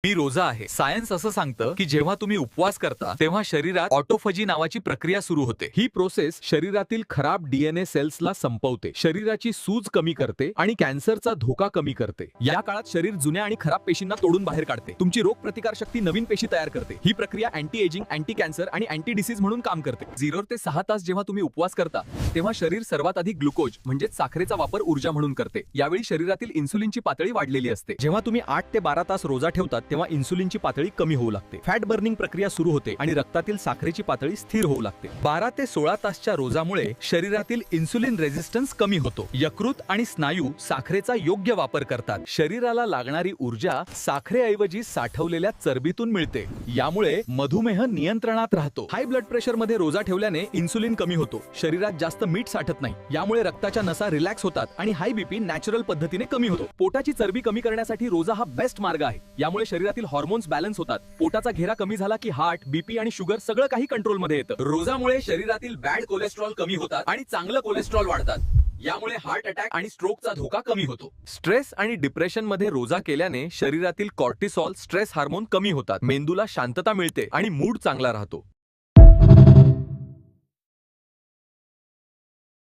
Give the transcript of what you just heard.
मी रोजा आहे. सायन्स असं सांगतं की जेव्हा तुम्ही उपवास करता तेव्हा शरीरात ऑटोफजी नावाची प्रक्रिया सुरू होते. ही प्रोसेस शरीरातील खराब डीएनए सेल्सला संपवते, शरीराची सूज कमी करते आणि कॅन्सरचा धोका कमी करते. या काळात शरीर जुन्या आणि खराब पेशींना तोडून बाहेर काढते, तुमची रोगप्रतिकार शक्ती नवीन पेशी तयार करते. ही प्रक्रिया अँटी एजिंग, अँटी कॅन्सर आणि अँटी डिसीज म्हणून काम करते. 0 ते 6 तास जेव्हा तुम्ही उपवास करता तेव्हा शरीर सर्वात आधी ग्लुकोज म्हणजे साखरेचा वापर ऊर्जा म्हणून करते. यावेळी शरीरातील इन्सुलिनची पातळी वाढलेली असते. जेव्हा तुम्ही 8 ते 12 तास रोजा ठेवतात तेव्हा इन्सुलिनची पातळी कमी होऊ लागते, फॅट बर्निंग प्रक्रिया सुरू होते आणि रक्तातील साखरेची पातळी स्थिर होऊ लागते. 12 ते 16 तासच्या रोजामुळे शरीरातील इन्सुलिन रेझिस्टन्स कमी होतो. यकृत आणि स्नायू साखरेचा योग्य वापर करतात. शरीराला लागणारी ऊर्जा साखरेऐवजी साठवलेल्या चरबीतून मिळते. यामुळे मधुमेह नियंत्रणात राहतो. हाय ब्लड प्रेशर मध्ये रोजा ठेवल्याने इन्सुलिन कमी होतो, शरीरात जास्त मीठ साठत नाही. यामुळे रक्ताच्या नसा रिलॅक्स होतात आणि हाय बीपी नॅचरल पद्धतीने कमी होतो. पोटाची चरबी कमी करण्यासाठी रोजा हा बेस्ट मार्ग आहे. यामुळे शरीरातील हॉर्मोन्स बॅलन्स होतात. पोटाचा घेरा कमी झाला की हार्ट, बीपी आणि शुगर सगळं काही कंट्रोलमध्ये येतं. रोजामुळे शरीरातील बॅड कोलेस्ट्रॉल कमी होतात आणि चांगलं कोलेस्ट्रॉल वाढतात. यामुळे हार्ट अटॅक आणि स्ट्रोकचा धोका कमी होतो. स्ट्रेस आणि डिप्रेशन मध्ये रोजा केल्याने शरीरातील कॉर्टिसॉल, स्ट्रेस हार्मोन कमी होतात, मेंदूला शांतता मिळते आणि मूड चांगला राहतो.